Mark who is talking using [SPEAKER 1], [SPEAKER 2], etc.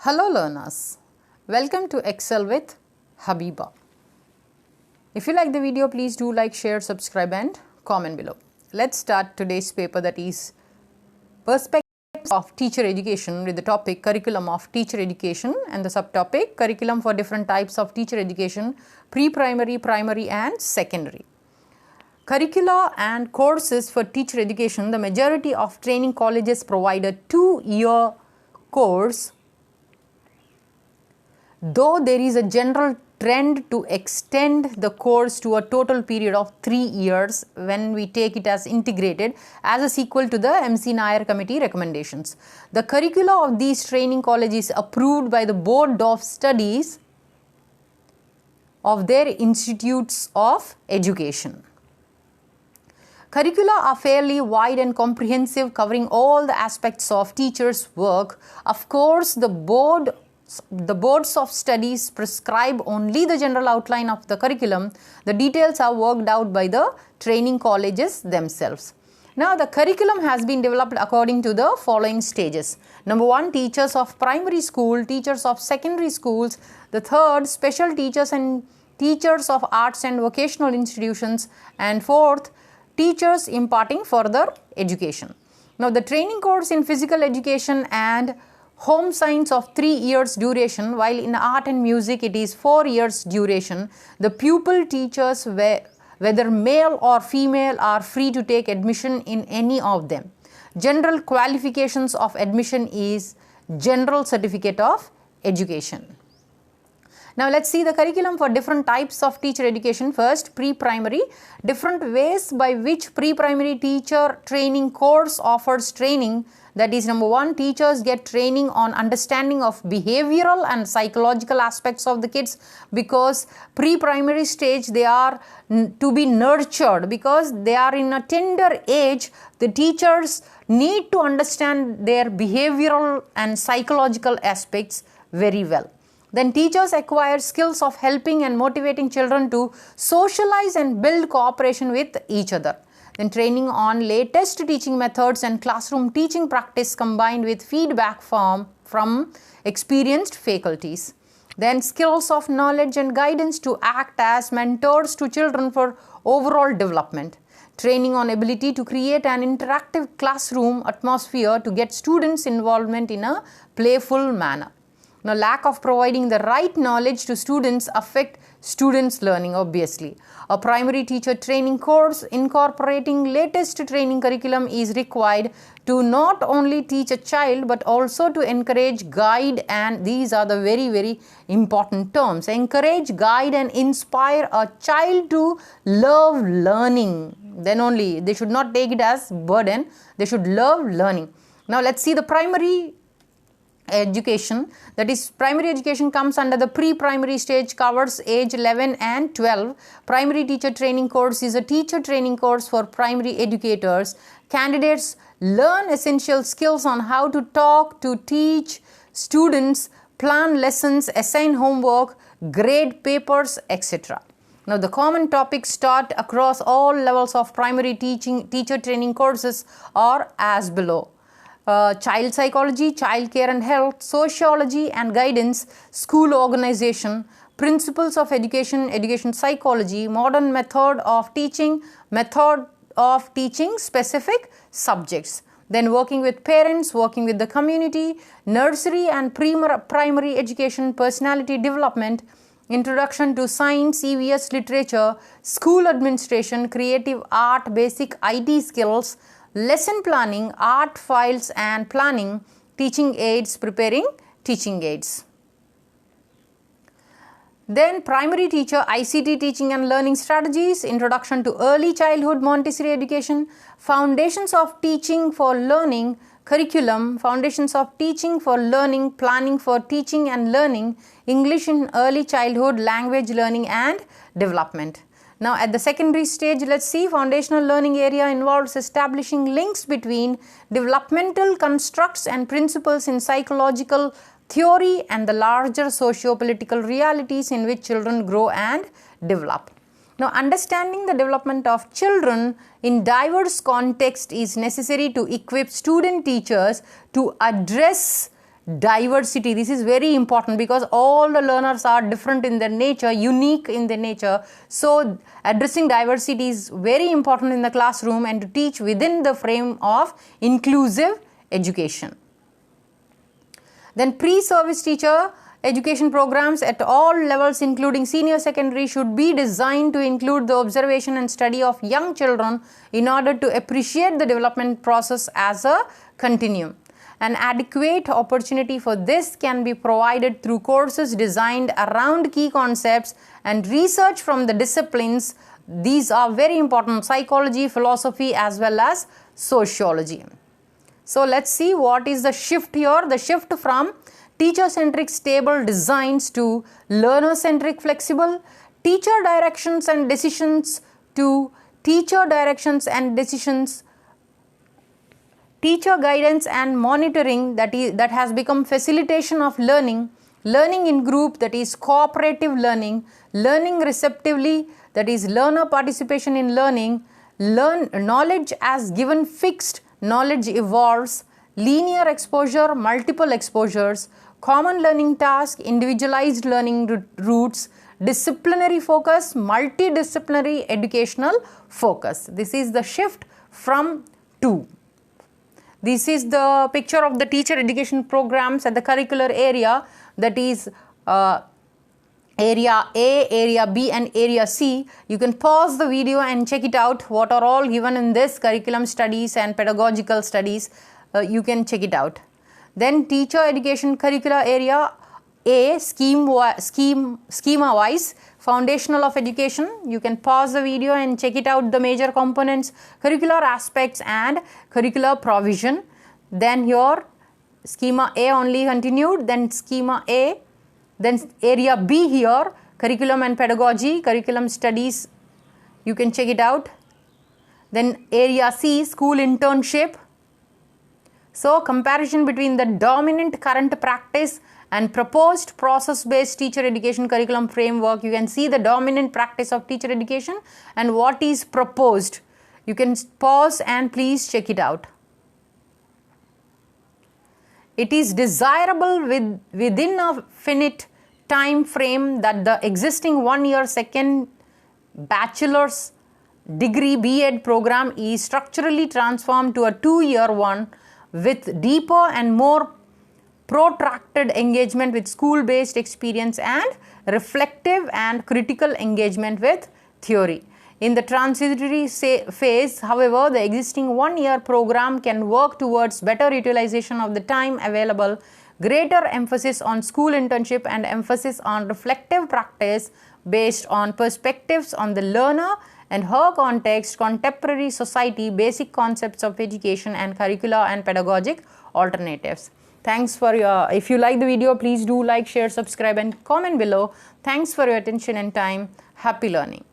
[SPEAKER 1] Hello learners, welcome to Excel with Habeeba. If you like the video, please do like, share, subscribe and comment below. Let's start today's paper, that is Perspectives of Teacher Education, with the topic Curriculum of Teacher Education and the subtopic Curriculum for different types of teacher education, pre-primary, primary and secondary. Curricula and courses for teacher education. The majority of training colleges provide a 2-year course, though there is a general trend to extend the course to a total period of 3 years when we take it as integrated as a sequel to the MC Nair committee recommendations. The curricula of these training colleges approved by the Board of Studies of their institutes of education. Curricula are fairly wide and comprehensive, covering all the aspects of teachers' work. Of course, the boards of studies prescribe only the general outline of the curriculum. The details are worked out by the training colleges themselves. Now, the curriculum has been developed according to the following stages. Number 1, teachers of primary school, teachers of secondary schools. The third, special teachers and teachers of arts and vocational institutions. And fourth, teachers imparting further education. Now, the training course in physical education and home science of 3 years duration, while in art and music it is 4 years duration. The pupil teachers, whether male or female, are free to take admission in any of them. General qualifications of admission is General Certificate of Education. Now, let's see the curriculum for different types of teacher education. First, pre-primary. Different ways by which pre-primary teacher training course offers training. That is, number 1, teachers get training on understanding of behavioral and psychological aspects of the kids, because pre-primary stage they are to be nurtured, because they are in a tender age. The teachers need to understand their behavioral and psychological aspects very well. Then teachers acquire skills of helping and motivating children to socialize and build cooperation with each other. Then training on latest teaching methods and classroom teaching practice combined with feedback from experienced faculties. Then skills of knowledge and guidance to act as mentors to children for overall development. Training on ability to create an interactive classroom atmosphere to get students' involvement in a playful manner. Now, lack of providing the right knowledge to students affect students' learning, obviously. A primary teacher training course incorporating latest training curriculum is required to not only teach a child but also to encourage, guide, and these are the very important terms. Encourage, guide and inspire a child to love learning. Then only they should not take it as burden. They should love learning. Now, let's see the primary education. That is, primary education comes under the pre-primary stage, covers age 11 and 12. Primary teacher training course is a teacher training course for primary educators. Candidates learn essential skills on how to talk, to teach students, plan lessons, assign homework, grade papers, etc. Now, the common topics taught across all levels of primary teacher training courses are as below. Child psychology, child care and health, sociology and guidance, school organization, principles of education, education psychology, modern method of teaching specific subjects. Then working with parents, working with the community, nursery and primary education, personality development, introduction to science, EVS literature, school administration, creative art, basic IT skills, lesson planning, art files and planning, teaching aids, preparing teaching aids. Then primary teacher ICT teaching and learning strategies, introduction to early childhood Montessori education, foundations of teaching for learning, curriculum, foundations of teaching for learning, planning for teaching and learning, English in early childhood, language learning and development. Now, at the secondary stage, let's see, foundational learning area involves establishing links between developmental constructs and principles in psychological theory and the larger socio-political realities in which children grow and develop. Now, understanding the development of children in diverse contexts is necessary to equip student teachers to address diversity. This is very important because all the learners are different in their nature, unique in their nature. So addressing diversity is very important in the classroom and to teach within the frame of inclusive education. Then pre-service teacher education programs at all levels including senior secondary should be designed to include the observation and study of young children in order to appreciate the development process as a continuum. An adequate opportunity for this can be provided through courses designed around key concepts and research from the disciplines. These are very important: psychology, philosophy as well as sociology. So let's see what is the shift here. The shift from teacher-centric stable designs to learner-centric flexible, teacher directions and decisions to teacher directions and decisions, teacher guidance and monitoring, that has become facilitation of learning, learning in group, that is cooperative learning, learning receptively, that is learner participation in learning, knowledge as given fixed, knowledge evolves, linear exposure, multiple exposures, common learning task, individualized learning routes, disciplinary focus, multidisciplinary educational focus. This is the shift from to. This is the picture of the teacher education programs at the curricular area, that is area A, area B and area C. You can pause the video and check it out. What are all given in this curriculum studies and pedagogical studies. You can check it out. Then teacher education curricular area A, schema wise, foundational of education. You can pause the video and check it out, the major components, curricular aspects and curricular provision. Then here schema A only continued, then schema A, then area B here, curriculum and pedagogy, curriculum studies, you can check it out. Then area C, school internship. So comparison between the dominant current practice and proposed process-based teacher education curriculum framework. You can see the dominant practice of teacher education and what is proposed. You can pause and please check it out. It is desirable within a finite time frame that the existing 1-year second bachelor's degree B.Ed program is structurally transformed to a 2-year one with deeper and more protracted engagement with school-based experience and reflective and critical engagement with theory. In the transitory phase, however, the existing 1-year program can work towards better utilization of the time available, greater emphasis on school internship and emphasis on reflective practice based on perspectives on the learner and her context, contemporary society, basic concepts of education and curricula and pedagogic alternatives. Thanks for if you like the video, please do like, share, subscribe and comment below. Thanks for your attention and time. Happy learning.